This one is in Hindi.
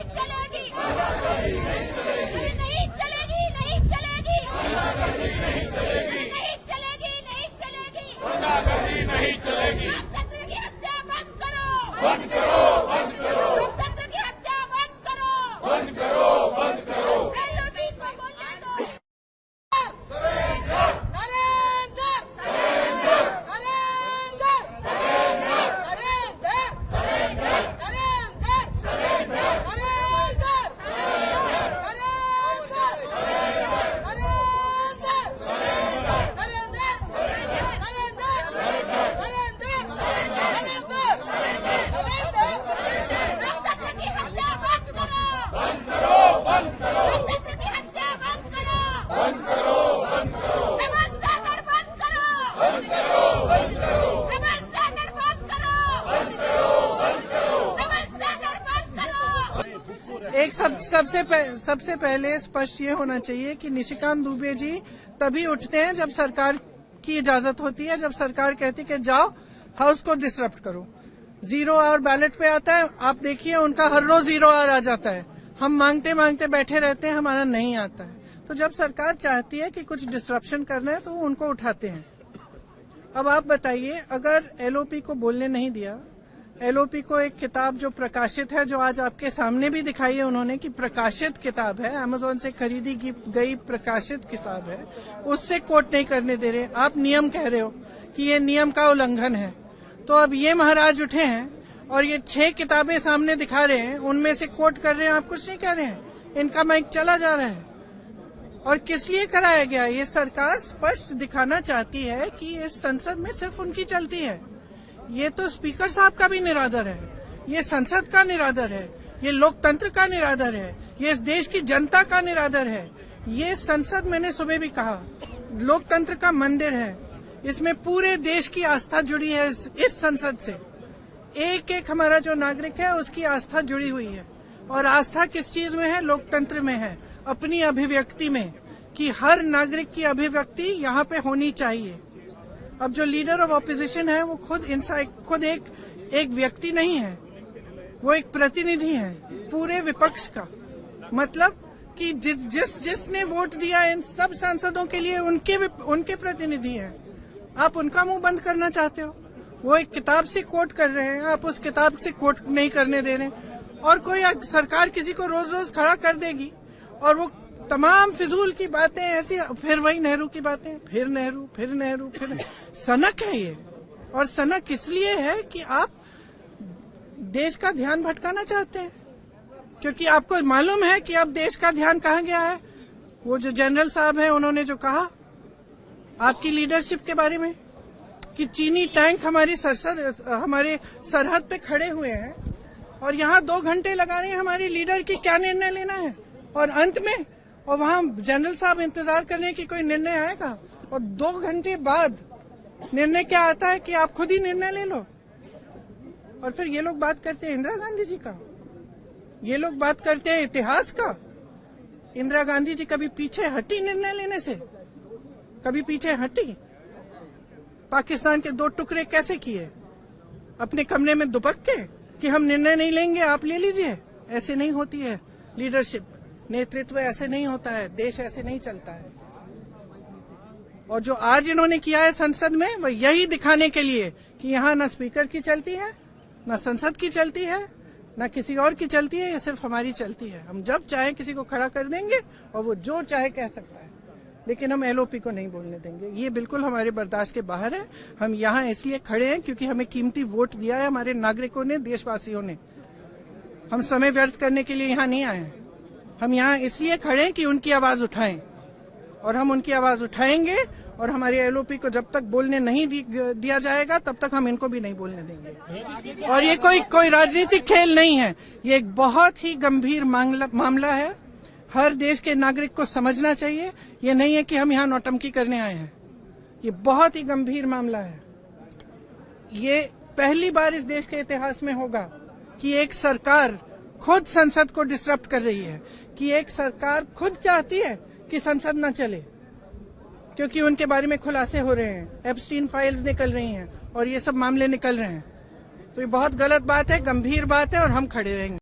चलेगी नहीं चलेगी नहीं चलेगी नहीं चलेगी नहीं चलेगी नहीं चलेगी नहीं चलेगी। लोकतंत्र की हत्या बंद करो बंद करो बंद करो। लोकतंत्र की हत्या बंद करो बंद करो बंद करो। एलओपी को बोलने दो। नरेंद्र नरेंद्र नरेंद्र नरेंद्र एक सबसे पहले स्पष्ट ये होना चाहिए कि निशिकांत दुबे जी तभी उठते हैं जब सरकार की इजाजत होती है, जब सरकार कहती है कि जाओ हाउस को डिसरप्ट करो। 0 आवर बैलेट पे आता है, आप देखिए उनका हर रोज 0 आवर आ जाता है। हम मांगते मांगते बैठे रहते हैं, हमारा नहीं आता है। तो जब सरकार चाहती है कि कुछ डिसरप्शन करना है तो वो उनको उठाते हैं। अब आप बताइए, अगर एलओपी को बोलने नहीं दिया, एलओपी को एक किताब जो प्रकाशित है, जो आज आपके सामने भी दिखाई है उन्होंने कि प्रकाशित किताब है, अमेज़न से खरीदी गई प्रकाशित किताब है, उससे कोट नहीं करने दे रहे। आप नियम कह रहे हो कि ये नियम का उल्लंघन है। तो अब ये महाराज उठे हैं और ये 6 किताबें सामने दिखा रहे हैं, उनमें से कोट कर रहे हैं, आप कुछ नहीं कह रहे हैं। इनका माइक चला जा रहा है। और किस लिए कराया गया? ये सरकार स्पष्ट दिखाना चाहती है कि इस संसद में सिर्फ उनकी चलती है। ये तो स्पीकर साहब का भी निरादर है, ये संसद का निरादर है, ये लोकतंत्र का निरादर है, ये इस देश की जनता का निरादर है। ये संसद, मैंने सुबह भी कहा, लोकतंत्र का मंदिर है। इसमें पूरे देश की आस्था जुड़ी है। इस संसद से एक एक हमारा जो नागरिक है उसकी आस्था जुड़ी हुई है। और आस्था किस चीज में है? लोकतंत्र में है, अपनी अभिव्यक्ति में, कि हर नागरिक की अभिव्यक्ति यहाँ पे होनी चाहिए। अब जो लीडर ऑफ ऑपोजिशन है वो खुद एक व्यक्ति नहीं है, वो एक प्रतिनिधि है पूरे विपक्ष का। मतलब कि जिसने वोट दिया इन सब सांसदों के लिए उनके प्रतिनिधि हैं। आप उनका मुंह बंद करना चाहते हो। वो एक किताब से कोट कर रहे हैं, आप उस किताब से कोट नहीं करने दे रहे। और कोई सरकार किसी को रोज रोज खड़ा कर देगी और वो तमाम फिजूल की बातें ऐसी, फिर वही नेहरू की बातें, फिर नेहरू। सनक है ये। और सनक इसलिए है कि आप देश का ध्यान भटकाना चाहते हैं, क्योंकि आपको मालूम है कि अब देश का ध्यान कहाँ गया है। वो जो जनरल साहब हैं, उन्होंने जो कहा आपकी लीडरशिप के बारे में कि चीनी टैंक हमारे सरहद पे खड़े हुए हैं और यहाँ 2 घंटे लगा रहे हैं हमारे लीडर की क्या निर्णय लेना है। और अंत में और वहाँ जनरल साहब इंतजार करने की कोई निर्णय आएगा, और 2 घंटे बाद निर्णय क्या आता है कि आप खुद ही निर्णय ले लो। और फिर ये लोग बात करते हैं इंदिरा गांधी जी का, ये लोग बात करते हैं इतिहास का। इंदिरा गांधी जी कभी पीछे हटी निर्णय लेने से? कभी पीछे हटी? पाकिस्तान के 2 टुकड़े कैसे किए? अपने कमरे में दुबक के कि हम निर्णय नहीं लेंगे, आप ले लीजिए। ऐसे नहीं होती है लीडरशिप, नेतृत्व ऐसे नहीं होता है, देश ऐसे नहीं चलता है। और जो आज इन्होंने किया है संसद में, वह यही दिखाने के लिए कि यहाँ न स्पीकर की चलती है, न संसद की चलती है, न किसी और की चलती है, ये सिर्फ हमारी चलती है। हम जब चाहे किसी को खड़ा कर देंगे और वो जो चाहे कह सकता है, लेकिन हम एलओपी को नहीं बोलने देंगे। ये बिल्कुल हमारे बर्दाश्त के बाहर है। हम यहाँ इसलिए खड़े हैं क्योंकि हमें कीमती वोट दिया है हमारे नागरिकों ने, देशवासियों ने। हम समय व्यर्थ करने के लिए यहाँ नहीं आए हैं। हम यहाँ इसलिए खड़े हैं कि उनकी आवाज उठाएं, और हम उनकी आवाज उठाएंगे। और हमारे एलओपी को जब तक बोलने नहीं दिया जाएगा तब तक हम इनको भी नहीं बोलने देंगे। और ये कोई राजनीतिक खेल नहीं है, ये एक बहुत ही गंभीर मामला है। हर देश के नागरिक को समझना चाहिए। ये नहीं है कि हम यहाँ नौटंकी करने आए हैं, ये बहुत ही गंभीर मामला है। ये पहली बार इस देश के इतिहास में होगा कि एक सरकार खुद संसद को डिसरप्ट कर रही है, कि एक सरकार खुद चाहती है कि संसद न चले, क्योंकि उनके बारे में खुलासे हो रहे हैं, एप्स्टीन फाइल्स निकल रही हैं और ये सब मामले निकल रहे हैं। तो ये बहुत गलत बात है, गंभीर बात है, और हम खड़े रहेंगे।